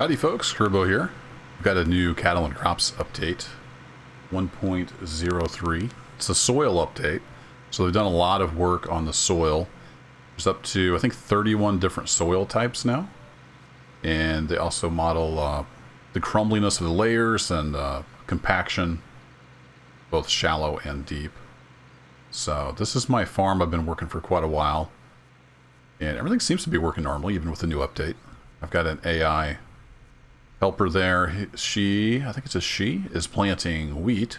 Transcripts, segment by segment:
Howdy folks, Herbo here. We've got a new cattle and crops update, 1.03. It's a soil update, so they've done a lot of work on the soil. There's up to, I think, 31 different soil types now. And they also model the crumbliness of the layers and compaction, both shallow and deep. So this is my farm I've been working for quite a while. And everything seems to be working normally, even with the new update. I've got an AI helper there. She, I think it's a she, is planting wheat.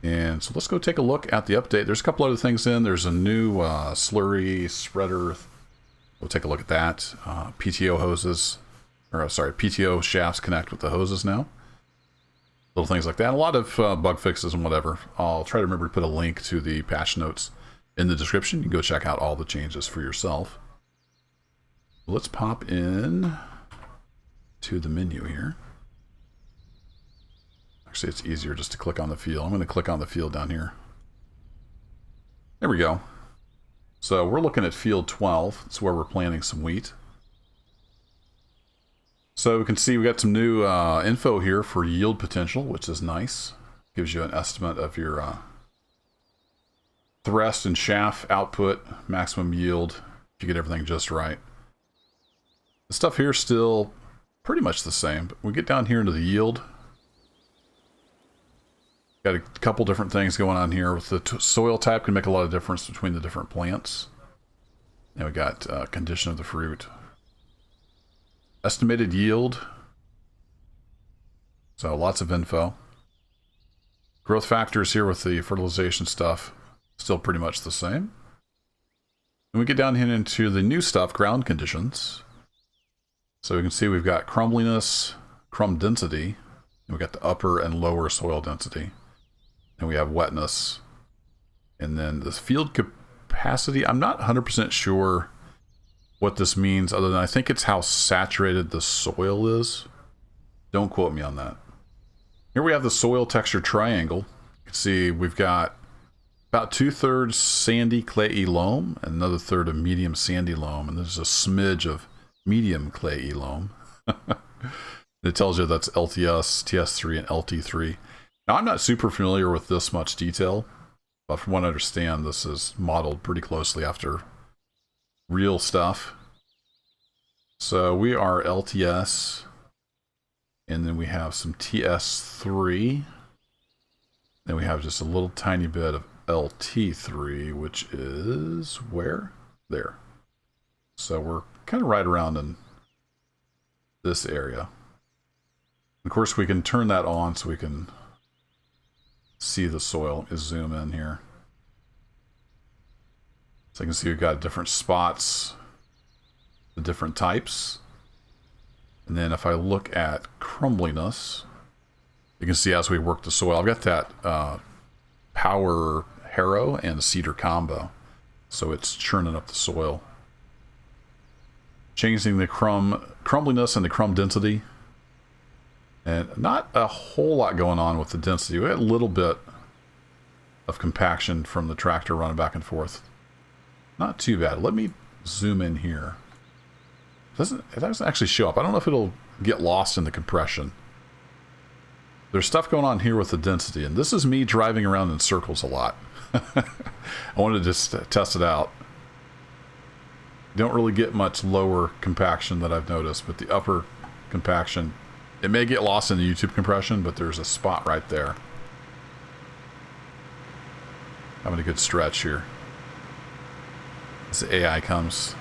And so let's go take a look at the update. There's a couple other things in. There's a new slurry spreader. We'll take a look at that. PTO hoses, or sorry, PTO shafts connect with the hoses now. Little things like that. A lot of bug fixes and whatever. I'll try to remember to put a link to the patch notes in the description. You can go check out all the changes for yourself. Let's pop in to the menu here. Actually, it's easier just to click on the field. I'm going to click on the field down here. There we go. So we're looking at field 12. That's where we're planting some wheat. So we can see we got some new info here for yield potential, which is nice. Gives you an estimate of your thrust and shaft output, maximum yield, if you get everything just right. The stuff here is still pretty much the same, but we get down here into the yield. Got a couple different things going on here. With the soil type can make a lot of difference between the different plants. And we got condition of the fruit. Estimated yield. So lots of info. Growth factors here with the fertilization stuff. Still pretty much the same. And we get down here into the new stuff, ground conditions. So we can see we've got crumbliness, crumb density. And we got the upper and lower soil density. And we have wetness. And then the field capacity. I'm not 100% sure what this means, other than I think it's how saturated the soil is. Don't quote me on that. Here we have the soil texture triangle. You can see we've got about 2/3 sandy clayey loam and another third of medium sandy loam, and there's a smidge of medium clayey loam. It tells you that's LTS, TS3, and LT3. Now I'm not super familiar with this much detail, but from what I understand, this is modeled pretty closely after real stuff. So we are LTS, and then we have some TS3. Then we have just a little tiny bit of LT3, which is where? There. So we're kind of right around in this area. Of course, we can turn that on so we can see the soil. Let me zoom in here. So you can see we've got different spots, the different types. And then if I look at crumbliness, you can see as we work the soil, I've got that power harrow and seeder combo. So it's churning up the soil. Changing the crumbliness and the crumb density. And not a whole lot going on with the density. We had a little bit of compaction from the tractor running back and forth. Not too bad. Let me zoom in here. It doesn't actually show up. I don't know if it'll get lost in the compression. There's stuff going on here with the density, and this is me driving around in circles a lot. I wanted to just test it out. You don't really get much lower compaction that I've noticed, but the upper compaction, it may get lost in the YouTube compression, but there's a spot right there. Having a good stretch here. As the AI comes.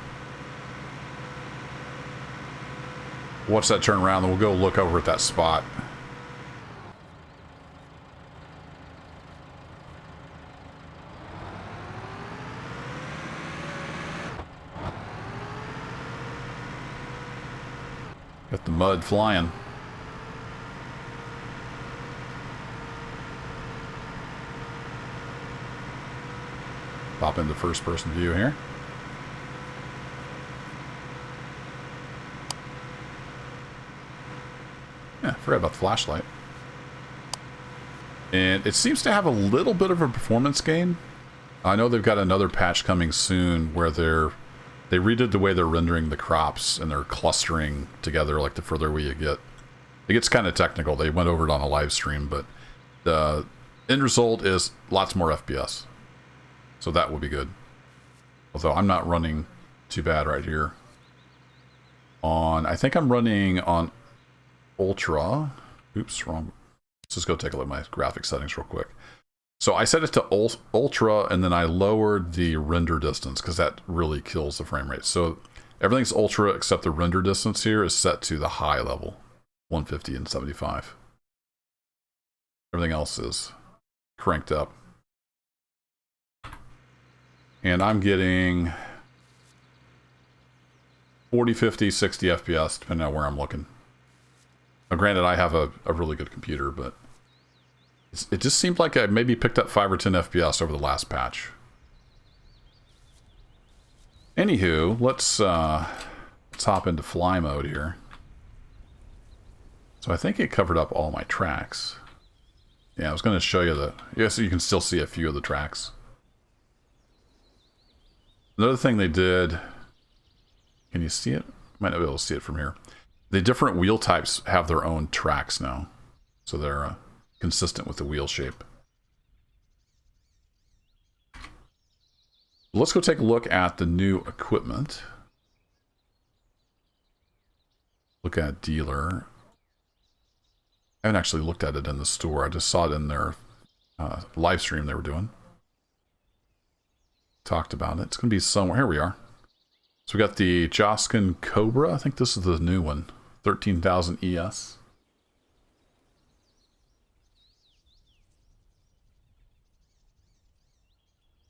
Watch that turn around, then we'll go look over at that spot. Got the mud flying. Pop into first person view here. Yeah, forgot about the flashlight. And it seems to have a little bit of a performance gain. I know they've got another patch coming soon where they They redid the way they're rendering the crops, and they're clustering together like the further away you get. It gets kind of technical. They went over it on a live stream, but the end result is lots more FPS. So that will be good. Although I'm not running too bad right here. I think I'm running on Ultra. Oops, wrong. Let's just go take a look at my graphic settings real quick. So I set it to Ultra, and then I lowered the render distance because that really kills the frame rate. So everything's Ultra except the render distance here is set to the high level, 150 and 75. Everything else is cranked up. And I'm getting 40, 50, 60 FPS, depending on where I'm looking. Now, granted, I have a really good computer, but it just seemed like I maybe picked up 5 or 10 FPS over the last patch. Anywho, let's hop into fly mode here. So I think it covered up all my tracks. Yeah, I was going to show you so you can still see a few of the tracks. Another thing they did, can you see it? Might not be able to see it from here. The different wheel types have their own tracks now. So they're consistent with the wheel shape. Let's go take a look at the new equipment. Look at dealer. I haven't actually looked at it in the store. I just saw it in their live stream they were doing. Talked about it. It's going to be somewhere. Here we are. So we got the Joskin Cobra. I think this is the new one. 13,000 ES.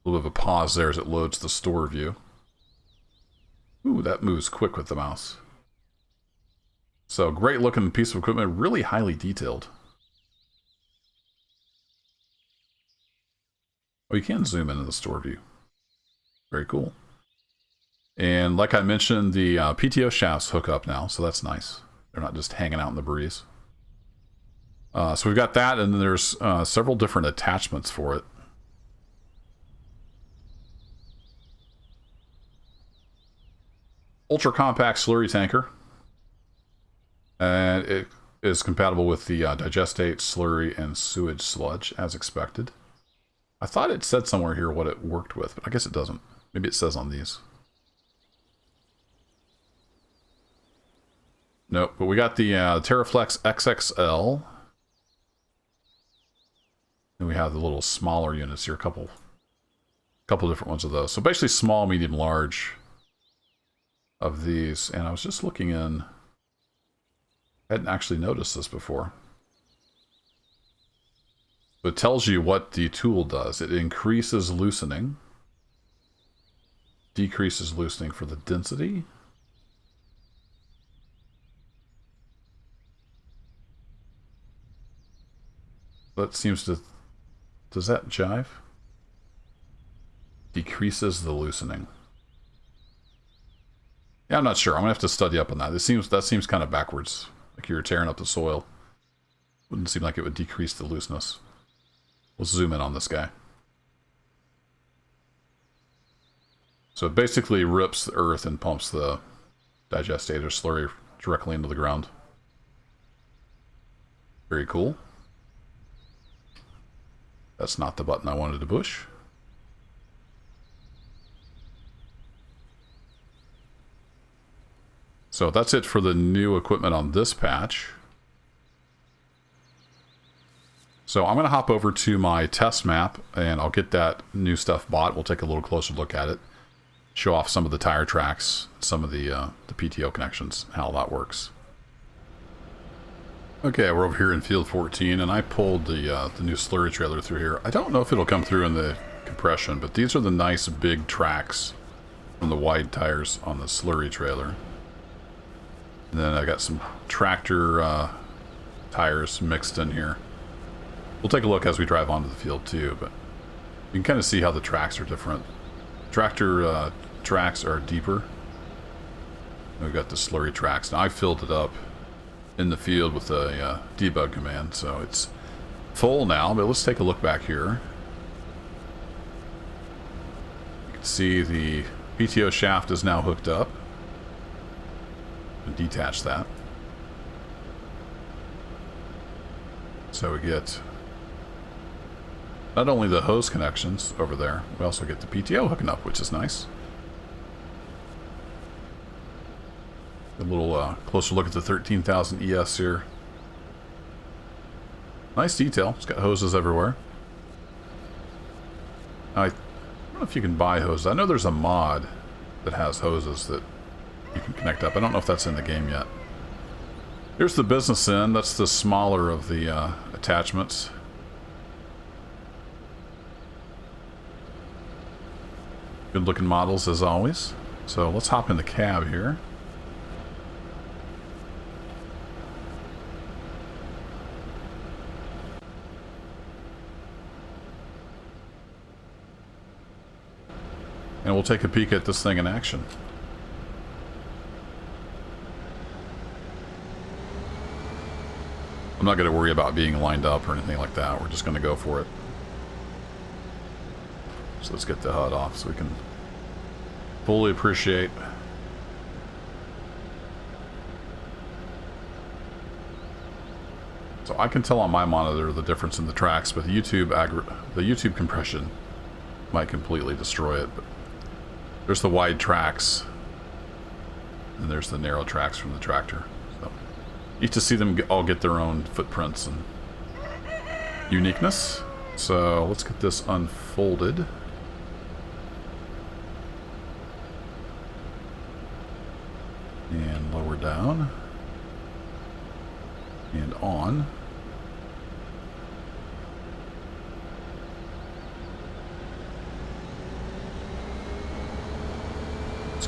A little bit of a pause there as it loads the store view. Ooh, that moves quick with the mouse. So, great looking piece of equipment, really highly detailed. Oh, you can zoom into the store view. Very cool. And like I mentioned, the PTO shafts hook up now, so that's nice. They're not just hanging out in the breeze. So we've got that, and then there's several different attachments for it. Ultra compact slurry tanker. And it is compatible with the digestate, slurry, and sewage sludge, as expected. I thought it said somewhere here what it worked with, but I guess it doesn't. Maybe it says on these. Nope, but we got the TerraFlex XXL. And we have the little smaller units here, a couple different ones of those. So basically small, medium, large of these. And I was just looking in... I hadn't actually noticed this before. It tells you what the tool does. It increases loosening. Decreases loosening for the density. That seems to... Does that jive? Decreases the loosening. Yeah, I'm not sure. I'm going to have to study up on that. That seems kind of backwards. Like you're tearing up the soil. Wouldn't seem like it would decrease the looseness. We'll zoom in on this guy. So it basically rips the earth and pumps the digestate or slurry directly into the ground. Very cool. That's not the button I wanted to push. So that's it for the new equipment on this patch. So I'm going to hop over to my test map and I'll get that new stuff bought. We'll take a little closer look at it. Show off some of the tire tracks, some of the PTO connections, how that works. Okay, we're over here in field 14 and I pulled the new slurry trailer through here. I don't know if it'll come through in the compression, but these are the nice big tracks from the wide tires on the slurry trailer. And then I got some tractor tires mixed in here. We'll take a look as we drive onto the field too, but you can kind of see how the tracks are different. Tractor tracks are deeper. We've got the slurry tracks. Now I filled it up in the field with a debug command, so it's full now, but let's take a look back here. You can see the PTO shaft is now hooked up. Detach that. So we get not only the hose connections over there, we also get the PTO hooking up, which is nice. A little closer look at the 13,000 ES here. Nice detail. It's got hoses everywhere. I don't know if you can buy hoses. I know there's a mod that has hoses that you can connect up. I don't know if that's in the game yet. Here's the business end. That's the smaller of the attachments. Good looking models as always. So let's hop in the cab here. And we'll take a peek at this thing in action. I'm not going to worry about being lined up or anything like that. We're just going to go for it. So let's get the HUD off so we can fully appreciate. So I can tell on my monitor the difference in the tracks, but the YouTube compression might completely destroy it. But there's the wide tracks, and there's the narrow tracks from the tractor. So you to see them all get their own footprints and uniqueness. So let's get this unfolded. And lower down. And on.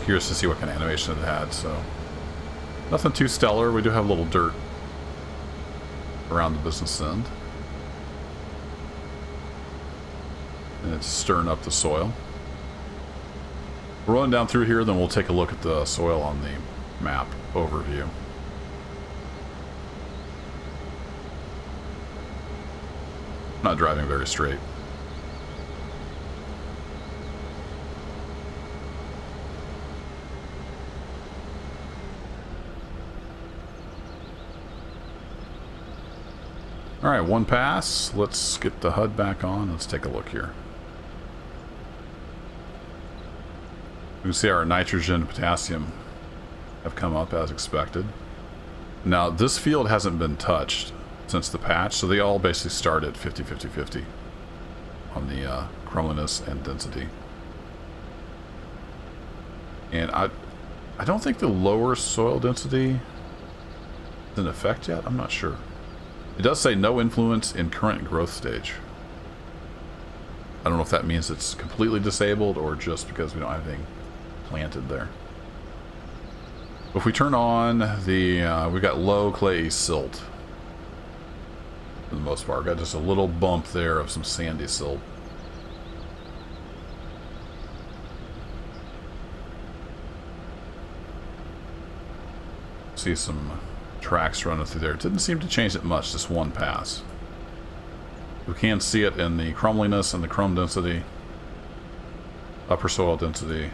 Curious to see what kind of animation it had, so nothing too stellar. We do have a little dirt around the business end, and it's stirring up the soil. We're rolling down through here, then we'll take a look at the soil on the map overview. I'm not driving very straight. Alright, one pass. Let's get the HUD back on. Let's take a look here. You can see our nitrogen and potassium have come up as expected. Now, this field hasn't been touched since the patch, so they all basically start at 50-50-50 on the chromeliness and density. And I don't think the lower soil density is in effect yet. I'm not sure. It does say no influence in current growth stage. I don't know if that means it's completely disabled or just because we don't have anything planted there. If we turn on the, we've got low clay silt for the most part. Got just a little bump there of some sandy silt. See some tracks running through there. It didn't seem to change it much, just one pass. We can see it in the crumbliness and the chrome density, upper soil density.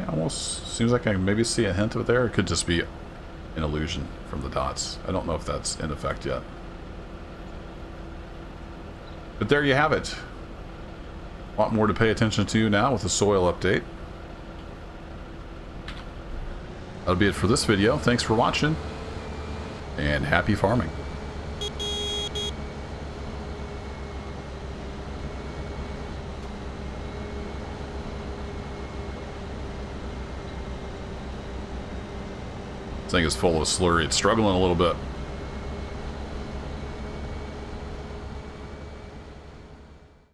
Almost seems like I can maybe see a hint of it there. It could just be an illusion from the dots. I don't know if that's in effect yet. But there you have it. A lot more to pay attention to now with the soil update. That'll be it for this video. Thanks for watching, and happy farming. This thing is full of slurry. It's struggling a little bit.